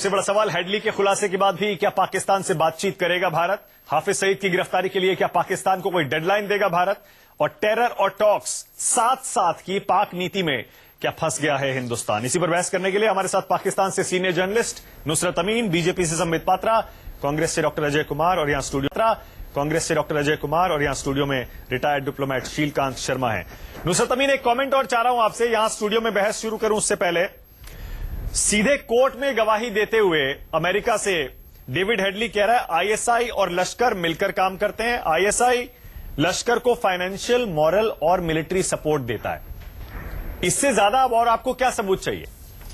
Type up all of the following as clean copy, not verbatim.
सबसे बड़ा सवाल, हेडली के खुलासे के बाद भी क्या पाकिस्तान से बातचीत करेगा भारत? हाफिज सईद की गिरफ्तारी के लिए क्या पाकिस्तान को कोई डेडलाइन देगा भारत? और टेरर और टॉक्स साथ साथ की पाक नीति में क्या फंस गया है हिंदुस्तान? इसी पर बहस करने के लिए हमारे साथ पाकिस्तान से सीनियर जर्नलिस्ट नुसरत अमीन, बीजेपी से संबित पात्रा, कांग्रेस से डॉक्टर अजय कुमार और यहां स्टूडियो में रिटायर्ड डिप्लोमेट शीलकांत शर्मा हैं। नुसरत अमीन, एक कमेंट और चाह रहा हूं आपसे, यहां स्टूडियो में बहस शुरू करूं उससे पहले सीधे कोर्ट में गवाही देते हुए अमेरिका से डेविड हेडली कह रहा है आईएसआई और लश्कर मिलकर काम करते हैं। आईएसआई लश्कर को फाइनेंशियल, मॉरल और मिलिट्री सपोर्ट देता है। इससे ज्यादा अब और आपको क्या सबूत चाहिए?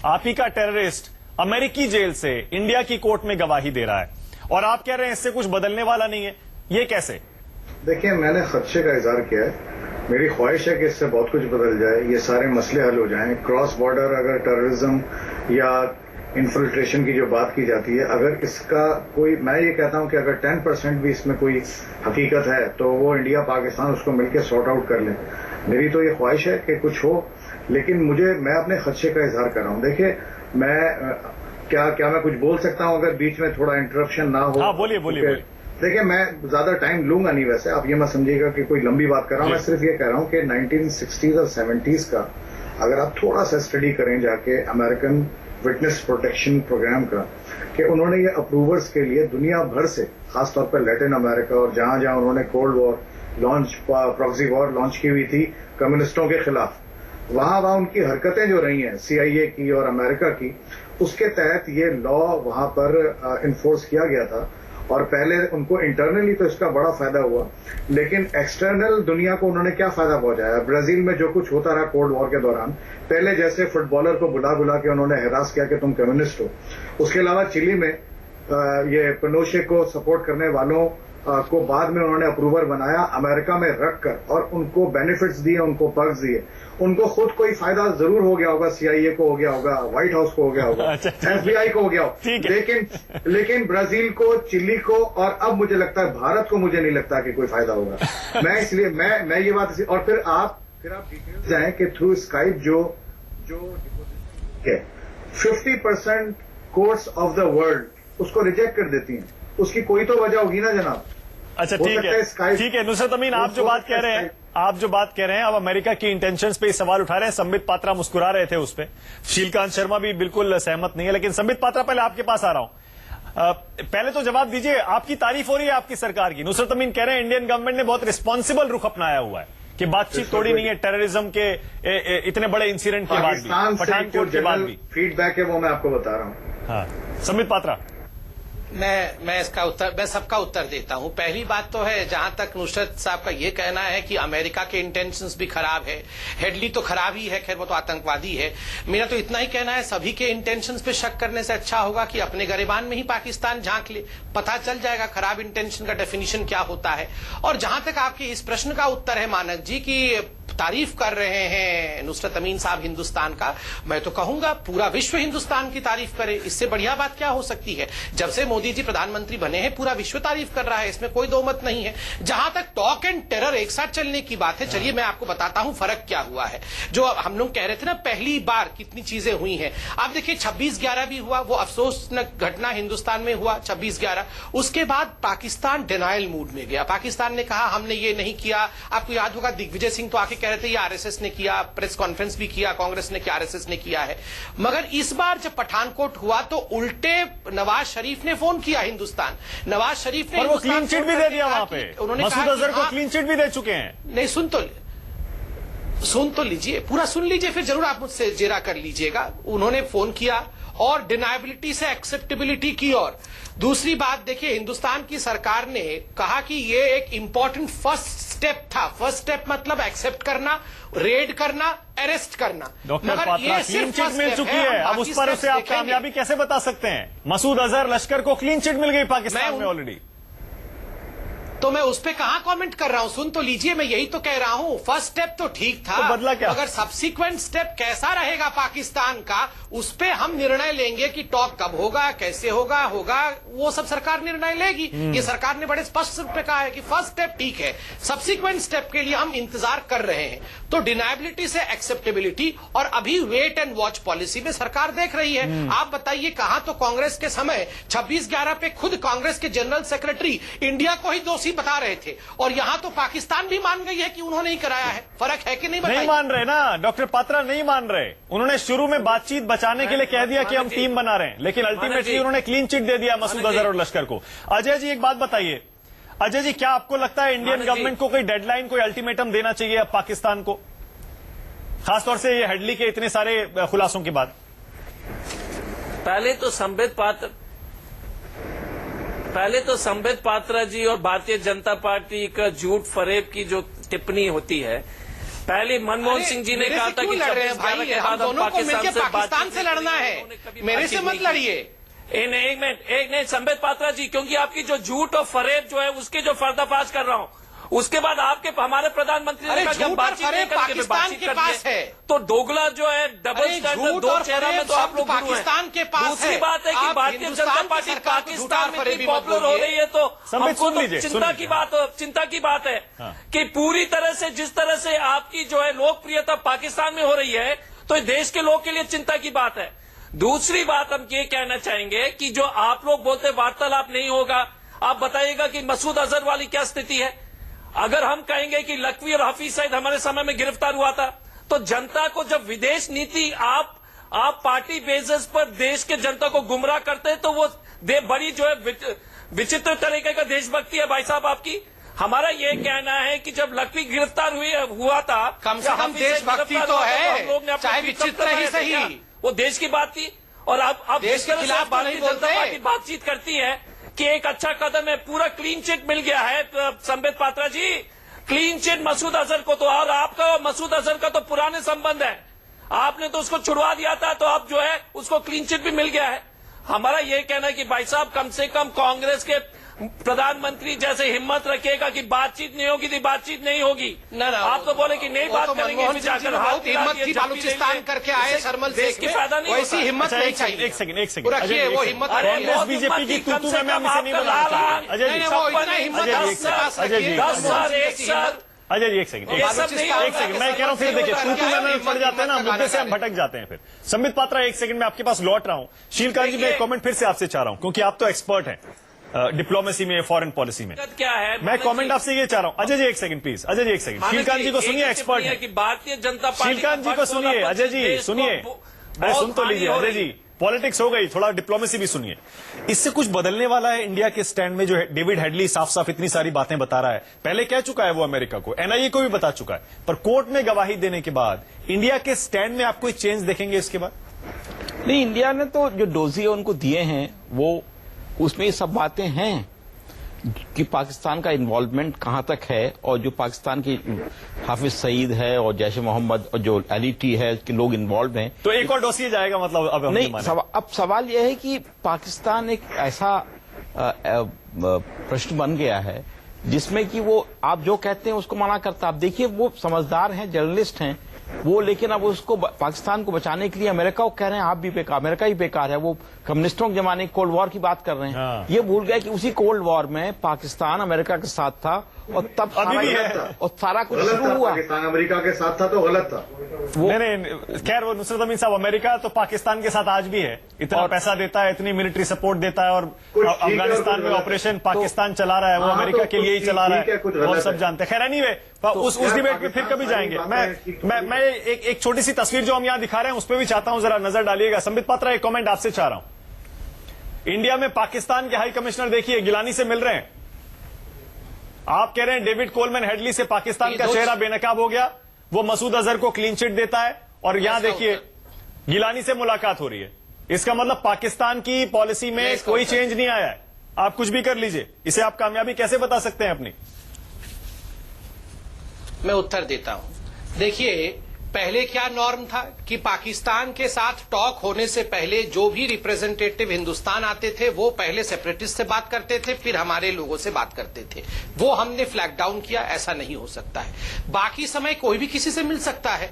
आप ही का टेररिस्ट अमेरिकी जेल से इंडिया की कोर्ट में गवाही दे रहा है और आप कह रहे हैं इससे कुछ बदलने वाला नहीं है। ये कैसे? देखिए, मैंने खदशे का इजहार किया है। मेरी ख्वाहिश है कि इससे बहुत कुछ बदल जाए, ये सारे मसले हल हो जाएं। क्रॉस बॉर्डर अगर टेररिज्म या इन्फिल्ट्रेशन की जो बात की जाती है, अगर इसका कोई, मैं ये कहता हूं कि अगर 10% भी इसमें कोई हकीकत है तो वो इंडिया पाकिस्तान उसको मिलकर सॉर्ट आउट कर लें। मेरी तो ये ख्वाहिश है कि कुछ हो, लेकिन मैं अपने खदशे का इजहार कर रहा हूं। देखिए, क्या मैं कुछ बोल सकता हूं अगर बीच में थोड़ा इंटरप्शन ना हो? हाँ, बोलिए। देखिए, मैं ज्यादा टाइम लूंगा नहीं, वैसे आप ये मत समझिएगा कि कोई लंबी बात कर रहा हूं। मैं सिर्फ ये कह रहा हूं कि 1960s और 70s का अगर आप थोड़ा सा स्टडी करें जाके अमेरिकन विटनेस प्रोटेक्शन प्रोग्राम का, कि उन्होंने ये अप्रूवर्स के लिए दुनिया भर से, खासतौर पर लैटिन अमेरिका और जहां जहां उन्होंने cold war launch, proxy war launch की हुई थी कम्युनिस्टों के खिलाफ, वहां उनकी हरकतें जो रही हैं CIA की और अमेरिका की, उसके तहत ये लॉ वहां पर इन्फोर्स किया गया था। और पहले उनको इंटरनली तो इसका बड़ा फायदा हुआ, लेकिन एक्सटर्नल दुनिया को उन्होंने क्या फायदा पहुंचाया? ब्राजील में जो कुछ होता रहा कोल्ड वॉर के दौरान, पहले जैसे फुटबॉलर को बुला के उन्होंने हैरास किया कि तुम कम्युनिस्ट हो। उसके अलावा चिली में ये पिनोशे को सपोर्ट करने वालों को बाद में उन्होंने अप्रूवर बनाया अमेरिका में रखकर, और उनको बेनिफिट्स दिए, उनको पर्क्स दिए। उनको खुद कोई फायदा जरूर हो गया होगा, CIA को हो गया होगा, व्हाइट हाउस को हो गया होगा, FBI को हो गया होगा, लेकिन ब्राजील को, चिली को, और अब मुझे लगता है भारत को, मुझे नहीं लगता कि कोई फायदा होगा। मैं इसलिए मैं ये बात, और फिर आप डिटेल्स जाएं कि थ्रू स्काइप जो 50% कोर्ट्स ऑफ द वर्ल्ड उसको रिजेक्ट कर देती हैं, उसकी कोई तो वजह होगी ना जनाब। अच्छा, ठीक है नुसरत अमीन, आप जो बात कह रहे हैं अब अमेरिका की इंटेंशंस पे सवाल उठा रहे हैं। संबित पात्रा मुस्कुरा रहे थे उस पे, शीलकांत शर्मा भी बिल्कुल सहमत नहीं है। लेकिन संबित पात्रा, पहले आपके पास आ रहा हूं, पहले तो जवाब दीजिए। आपकी तारीफ हो रही है आपकी सरकार की। नुसरत अमीन कह रहे हैं इंडियन गवर्नमेंट ने बहुत रिस्पॉन्सिबल रुख अपनाया हुआ है कि बातचीत तोड़ी नहीं है टेररिज्म के इतने बड़े इंसिडेंट के बाद भी, पठानकोट के बाद भी। फीडबैक है वो मैं आपको बता रहा हूं। हाँ, संबित पात्रा। मैं सबका उत्तर देता हूं। पहली बात तो है, जहां तक नुसरत साहब का ये कहना है कि अमेरिका के इंटेंशंस भी खराब है, हेडली तो खराब ही है, खैर वो तो आतंकवादी है। मेरा तो इतना ही कहना है, सभी के इंटेंशंस पे शक करने से अच्छा होगा कि अपने गरिबान में ही पाकिस्तान झांक ले, पता चल जाएगा खराब इंटेंशन का डेफिनेशन क्या होता है। और जहां तक आपके इस प्रश्न का उत्तर है मानक जी की तारीफ कर रहे हैं नुसरत अमीन साहब हिंदुस्तान का, मैं तो कहूंगा पूरा विश्व हिंदुस्तान की तारीफ करे। इससे बढ़िया बात क्या हो सकती है? जब से मोदी जी प्रधानमंत्री बने हैं पूरा विश्व तारीफ कर रहा है, इसमें कोई दो मत नहीं है। जहां तक टॉक एंड टेरर एक साथ चलने की बात है, चलिए मैं आपको बताता हूं फर्क क्या हुआ है। जो हम लोग कह रहे थे ना पहली बार कितनी चीजें हुई हैं, आप देखिए 26/11 भी हुआ, वो अफसोसनाक घटना हिंदुस्तान में हुआ 26/11। उसके बाद पाकिस्तान डिनायल मूड में गया, पाकिस्तान ने कहा हमने ये नहीं किया। आपको याद होगा दिग्विजय सिंह तो आके कह रहे थे ये RSS ने किया, प्रेस कॉन्फ्रेंस भी किया कांग्रेस ने कि RSS ने किया है। मगर इस बार जब पठानकोट हुआ तो उल्टे नवाज शरीफ ने फोन किया हिंदुस्तान, नवाज शरीफ ने, और वो क्लीन चिट भी दे दिया वहां पे, उन्होंने मसूद अजहर को क्लीन चिट भी दे चुके हैं। नहीं, सुन तो लीजिए, पूरा सुन लीजिए, फिर जरूर आप मुझसे जेरा कर लीजिएगा। उन्होंने फोन किया और डिनायबिलिटी से एक्सेप्टेबिलिटी की। और दूसरी बात देखिए, हिंदुस्तान की सरकार ने कहा कि ये एक इंपॉर्टेंट फर्स्ट स्टेप था। फर्स्ट स्टेप मतलब एक्सेप्ट करना, रेड करना, अरेस्ट करना। डॉक्टर पात्रा, क्लीन चिट मिल चुकी है, अब उस पर उसे आप कामयाबी कैसे बता सकते हैं? मसूद अजहर, लश्कर को क्लीन चिट मिल गई पाकिस्तान में ऑलरेडी। तो मैं उस पे कहां कमेंट कर रहा हूं? सुन तो लीजिए, मैं यही तो कह रहा हूं, फर्स्ट स्टेप तो ठीक था, तो बदला क्या? अगर सब्सिक्वेंट स्टेप कैसा रहेगा पाकिस्तान का, उस पे हम निर्णय लेंगे कि टॉक कब होगा, कैसे होगा वो सब सरकार निर्णय लेगी। ये सरकार ने बड़े स्पष्ट रूप में कहा है कि फर्स्ट स्टेप ठीक है, सब्सिक्वेंट स्टेप के लिए हम इंतजार कर रहे हैं। तो डिनायबिलिटी से एक्सेप्टेबिलिटी और अभी वेट एंड वॉच पॉलिसी में सरकार देख रही है। आप बताइए, कहां तो कांग्रेस के समय 26/11 पे खुद कांग्रेस के जनरल सेक्रेटरी इंडिया को ही दोषी बता रहे थे, और यहां तो पाकिस्तान भी मान गई है कि उन्होंने ही कराया है। फर्क है कि नहीं? नहीं मान रहे ना डॉक्टर पात्रा, नहीं मान रहे। उन्होंने शुरू में बातचीत बचाने के लिए कह दिया कि हम टीम बना रहे हैं, लेकिन अल्टीमेटली उन्होंने क्लीन चिट दे दिया मसूद अजहर और लश्कर को। अजय जी एक बात बताइए, अजय जी क्या आपको लगता है इंडियन गवर्नमेंट को कोई डेडलाइन, कोई अल्टीमेटम देना चाहिए अब पाकिस्तान को, खासतौर से ये हेडली के इतने सारे खुलासों के बाद? पहले तो संबित पात्रा जी और भारतीय जनता पार्टी का झूठ फरेब की जो टिप्पणी होती है, पहले मनमोहन सिंह जी ने कहा था कि 26/11 के बाद हम पाकिस्तान से लड़ना है, मेरे से मत लड़िए। एक मिनट संबित पात्रा जी, क्योंकि आपकी जो झूठ और फरेब जो है उसके जो पर्दाफाश कर रहा हूं, उसके बाद आपके हमारे प्रधानमंत्री ने कहा कि हम बातचीत नहीं करके पाकिस्तान के पास है, तो दोगला जो है डबल स्टैंडर्ड, दो चेहरा में तो आप लोग पाकिस्तान के पास है। दूसरी बात है कि भारतीय जनता पार्टी पाकिस्तान में इतनी पॉपुलर हो रही है, तो हमको चिंता की बात है कि पूरी तरह से जिस तरह से आपकी जो है लोकप्रियता पाकिस्तान में हो रही है, तो देश के लोग के लिए चिंता की बात है। दूसरी बात हम ये कहना चाहेंगे कि जो आप लोग बोलते वार्तालाप नहीं होगा, आप बताइएगा कि मसूद अजहर वाली क्या स्थिति है। अगर हम कहेंगे कि लखवी और हफीज सईद हमारे समय में गिरफ्तार हुआ था, तो जनता को जब विदेश नीति आप पार्टी बेसिस पर देश के जनता को गुमराह करते हैं, तो वो बड़ी जो है विचित्र तरीके का देशभक्ति है भाई साहब आपकी। हमारा ये कहना है कि जब लखवी गिरफ्तार हुआ था, कम से कम देशभक्ति तो है, चाहे विचित्र ही सही, वो देश की बात थी। और अब देश के खिलाफ भारतीय जनता पार्टी बातचीत करती है कि एक अच्छा कदम है, पूरा क्लीन चिट मिल गया है संबित पात्रा जी, क्लीन चिट मसूद अजहर को। तो और आपका मसूद अजहर का तो पुराने संबंध है, आपने तो उसको छुड़वा दिया था, तो अब जो है उसको क्लीन चिट भी मिल गया है। हमारा ये कहना है कि भाई साहब कम से कम कांग्रेस के प्रधानमंत्री जैसे हिम्मत रखिएगा कि बातचीत नहीं होगी तो बातचीत नहीं होगी। आप तो बोले कि नहीं बात करेंगे, बलूचिस्तान करके आए शर्मल देश की फायदा नहीं, वैसी हिम्मत नहीं चाहिए। एक सेकंड रखिए वो हिम्मत, कांग्रेस बीजेपी की तूतू में मैं इसे नहीं बनाना। अजय जी एक सेकंड, मैं कह रहा हूं फिर देखिए तूतू में पड़ जाते हैं ना, मुद्दे से हम भटक जाते हैं फिर। संबित पात्रा एक सेकंड में आपके पास लौट रहा हूं। शीलकांत जी मैं एक कमेंट फिर से आपसे चाह रहा हूं, क्योंकि आप तो एक्सपर्ट हैं डिप्लोमेसी में, फॉरेन पॉलिसी में। क्या है मैं कमेंट आपसे ये चाह रहा हूं। अजय जी एक सेकंड प्लीज, अजय जी एक सेकंड, शीलकांत जी को सुनिए, एक्सपर्ट है कि भारतीय जनता पार्टी, शीलकांत जी को सुनिए, अजय जी सुनिए, अरे सुन तो लीजिए अजय जी, पॉलिटिक्स हो गई, थोड़ा डिप्लोमेसी भी सुनिए। इससे कुछ बदलने वाला है इंडिया के स्टैंड में? जो है डेविड हेडली साफ साफ इतनी सारी बातें बता रहा है, पहले कह चुका है वो अमेरिका को, एनआईए को भी बता चुका है, पर कोर्ट में गवाही देने के बाद इंडिया के स्टैंड में आप कोई चेंज देखेंगे इसके बाद? नहीं, इंडिया ने तो जो डोजिए उनको दिए हैं, वो उसमें ये सब बातें हैं कि पाकिस्तान का इन्वॉल्वमेंट कहां तक है, और जो पाकिस्तान की हाफिज सईद है और जैश मोहम्मद और जो एलईटी है कि लोग इन्वॉल्व हैं। तो एक और डोसिए जाएगा मतलब? अब नहीं, अब सवाल यह है कि पाकिस्तान एक ऐसा प्रश्न बन गया है जिसमें कि वो आप जो कहते हैं उसको मना करता। आप देखिए वो समझदार हैं, जर्नलिस्ट हैं वो, लेकिन अब उसको पाकिस्तान को बचाने के लिए अमेरिका को कह रहे हैं आप भी बेकार, अमेरिका ही बेकार है। वो कम्युनिस्टों के जमाने कोल्ड वॉर की बात कर रहे हैं। ये भूल गए कि उसी कोल्ड वॉर में पाकिस्तान अमेरिका के साथ था, और तब सारा कुछ शुरू हुआ। पाकिस्तान अमेरिका के साथ था तो गलत था। नहीं, खैर वो नुसरत अमीन साहब, अमेरिका तो पाकिस्तान के साथ आज भी है, इतना पैसा देता है, इतनी मिलिट्री सपोर्ट देता है, और अफगानिस्तान में ऑपरेशन पाकिस्तान चला रहा है, वो अमेरिका के लिए ही चला रहा है, और सब जानते हैं। खैर एनीवे, उस डिबेट में फिर कभी जाएंगे। मैं एक छोटी सी तस्वीर जो हम यहां दिखा रहे हैं उस पर भी चाहता हूं जरा नजर डालिएगा। संबित पात्रा एक कमेंट आपसे चाह रहा हूं। इंडिया में पाकिस्तान के हाई कमिश्नर देखिए गिलानी से मिल रहे हैं, आप कह रहे हैं डेविड कोलमैन हेडली से पाकिस्तान का चेहरा बेनकाब हो गया, वो मसूद अजहर को क्लीन चिट देता है, और यहां देखिए गिलानी से मुलाकात हो रही है। इसका मतलब पाकिस्तान की पॉलिसी में कोई चेंज नहीं आया है। आप कुछ भी कर लीजिए, इसे आप कामयाबी कैसे बता सकते हैं अपनी? मैं उत्तर देता हूं। देखिए, पहले क्या नॉर्म था कि पाकिस्तान के साथ टॉक होने से पहले जो भी रिप्रेजेंटेटिव हिंदुस्तान आते थे वो पहले सेपरेटिस्ट से बात करते थे, फिर हमारे लोगों से बात करते थे। वो हमने फ्लैग डाउन किया, ऐसा नहीं हो सकता है। बाकी समय कोई भी किसी से मिल सकता है।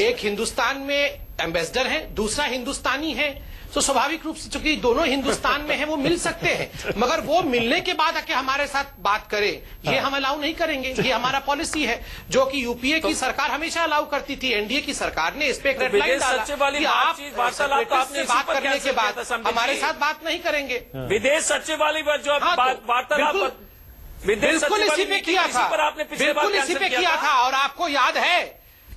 एक हिंदुस्तान में एम्बेसडर है, दूसरा हिंदुस्तानी है, तो स्वाभाविक रूप से चूंकि दोनों हिंदुस्तान में हैं वो मिल सकते हैं, मगर वो मिलने के बाद आके हमारे साथ बात करें ये हम अलाउ नहीं करेंगे। ये हमारा पॉलिसी है जो कि यूपीए की सरकार हमेशा अलाउ करती थी। एनडीए की सरकार ने इस पे एक रेड लाइन डाला कि आप वार्तालाप से बात करने के बाद हमारे साथ बात नहीं करेंगे। विदेश सचिव वाली जो वार्तालाप बिल्कुल इसी पे किया था, बिल्कुल इसी पे किया था। और आपको याद है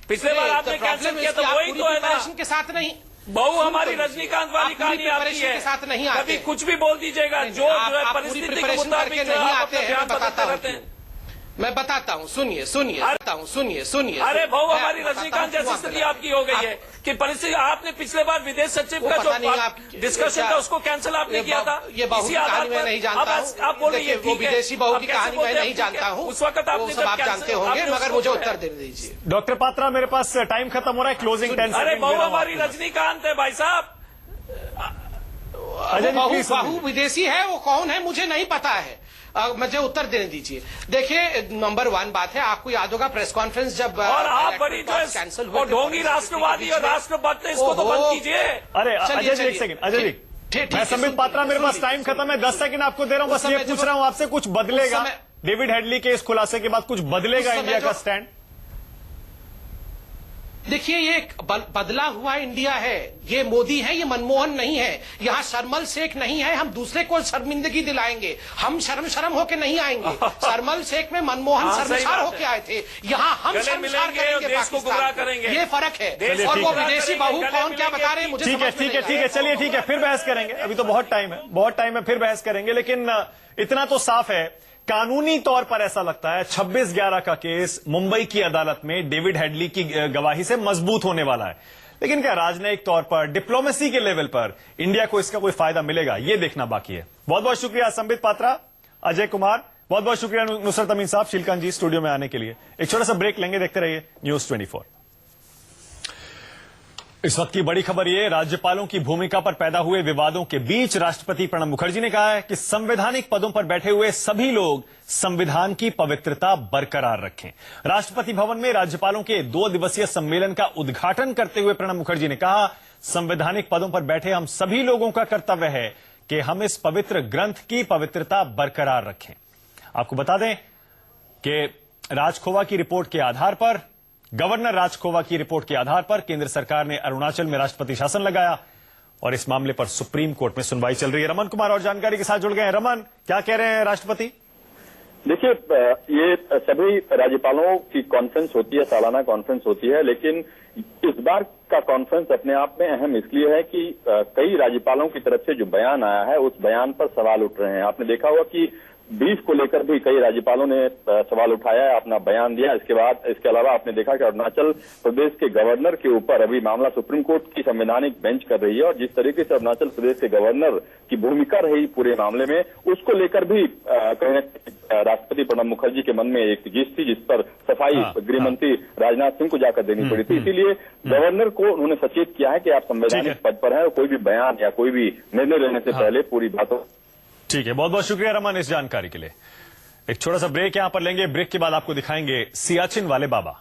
पिछले बार आपने कैंसिल किया, तो वही तो है ना के साथ नहीं। बहु हमारी रजनीकांत वाली कहानी आती है, साथ नहीं आते, कभी कुछ भी बोल दीजिएगा जो है परिस्थिति के मुताबिक नहीं आते हैं। मैं बताता हूँ, सुनिए सुनिए। अरे बहु हमारी रजनीकांत जैसी स्थिति आपकी हो गई है कि परिस्थिति आपने पिछले बार विदेश सचिव का जो डिस्कशन था उसको कैंसिल आपने किया था। ये बहू की कहानी मैं नहीं जानता हूँ। आप बोलिए वो विदेशी बहू की कहानी मैं नहीं जानता हूँ, उस वक्त आप जानते होंगे, मगर मुझे उत्तर दे दीजिए। डॉक्टर पात्रा, मेरे पास टाइम खत्म हो रहा है, क्लोजिंग 10 अरे बहु हमारी रजनीकांत है भाई साहब। बहू विदेशी है, वो कौन है मुझे नहीं पता है, मुझे उत्तर देने दीजिए। देखिए, नंबर 1 बात है, आपको याद होगा प्रेस कॉन्फ्रेंस जब और आप बड़ी कैंसिल हुआ, ढोंगी राष्ट्रवादी और राष्ट्रभक्त इसको तो बंद कीजिए। अरे अजय जी, एक सेकंड, अजय जी, मैं संबित पात्रा, मेरे पास टाइम खत्म है, 10 सेकंड आपको दे रहा हूं, बस ये पूछ रहा हूं आपसे, कुछ बदलेगा डेविड हेडली के इस खुलासे के बाद? कुछ बदलेगा इंडिया का स्टैंड? देखिए, ये बदला हुआ इंडिया है, ये मोदी है, ये मनमोहन नहीं है। यहाँ शर्मल शेख नहीं है, हम दूसरे को शर्मिंदगी दिलाएंगे, हम शर्म होके नहीं आएंगे। शर्मल शेख में मनमोहन शर्मसार होके आए थे, यहाँ हम शर्मसार करेंगे, देश को गुमराह करेंगे। ये फर्क है। और वो विदेशी बहू कौन क्या बता रहे हैं मुझे ठीक है, चलिए ठीक है, फिर बहस करेंगे, अभी तो बहुत टाइम है, फिर बहस करेंगे। लेकिन इतना तो साफ है, कानूनी तौर पर ऐसा लगता है 26/11 का केस मुंबई की अदालत में डेविड हेडली की गवाही से मजबूत होने वाला है। लेकिन क्या राजनयिक तौर पर, डिप्लोमेसी के लेवल पर इंडिया को इसका कोई फायदा मिलेगा, यह देखना बाकी है। बहुत बहुत शुक्रिया संबित पात्रा, अजय कुमार, बहुत बहुत शुक्रिया नुसरत अमीन साहब, शीलकांत जी स्टूडियो में आने के लिए। एक छोटा सा ब्रेक लेंगे, देखते रहिए न्यूज 24। इस वक्त की बड़ी खबर ये, राज्यपालों की भूमिका पर पैदा हुए विवादों के बीच राष्ट्रपति प्रणब मुखर्जी ने कहा है कि संवैधानिक पदों पर बैठे हुए सभी लोग संविधान की पवित्रता बरकरार रखें। राष्ट्रपति भवन में राज्यपालों के 2 दिवसीय सम्मेलन का उद्घाटन करते हुए प्रणब मुखर्जी ने कहा, संवैधानिक पदों पर बैठे हम सभी लोगों का कर्तव्य है कि हम इस पवित्र ग्रंथ की पवित्रता बरकरार रखें। आपको बता दें कि राजखोवा की रिपोर्ट के आधार पर, गवर्नर राजखोवा की रिपोर्ट के आधार पर केंद्र सरकार ने अरुणाचल में राष्ट्रपति शासन लगाया और इस मामले पर सुप्रीम कोर्ट में सुनवाई चल रही है। रमन कुमार और जानकारी के साथ जुड़ गए हैं। रमन, क्या कह रहे हैं राष्ट्रपति? देखिए, ये सभी राज्यपालों की कॉन्फ्रेंस होती है, सालाना कॉन्फ्रेंस होती है, लेकिन इस बार का कॉन्फ्रेंस अपने आप में अहम इसलिए है कि कई राज्यपालों की तरफ से जो बयान आया है उस बयान पर सवाल उठ रहे हैं। आपने देखा होगा कि बीफ को लेकर भी कई राज्यपालों ने सवाल उठाया है, अपना बयान दिया। इसके अलावा आपने देखा कि अरुणाचल प्रदेश के गवर्नर के ऊपर अभी मामला सुप्रीम कोर्ट की संवैधानिक बेंच कर रही है और जिस तरीके से अरुणाचल प्रदेश के गवर्नर की भूमिका रही पूरे मामले में, उसको लेकर भी राष्ट्रपति प्रणब मुखर्जी के मन में एक जिस थी, जिस पर सफाई गृह मंत्री राजनाथ सिंह को जाकर देनी पड़ी थी। इसीलिए गवर्नर को उन्होंने सचेत किया है कि आप संवैधानिक पद पर हैं और कोई भी बयान या कोई भी निर्णय लेने से पहले पूरी बातों। ठीक है, बहुत बहुत शुक्रिया रमन इस जानकारी के लिए। एक छोटा सा ब्रेक यहां पर लेंगे, ब्रेक के बाद आपको दिखाएंगे सियाचिन वाले बाबा।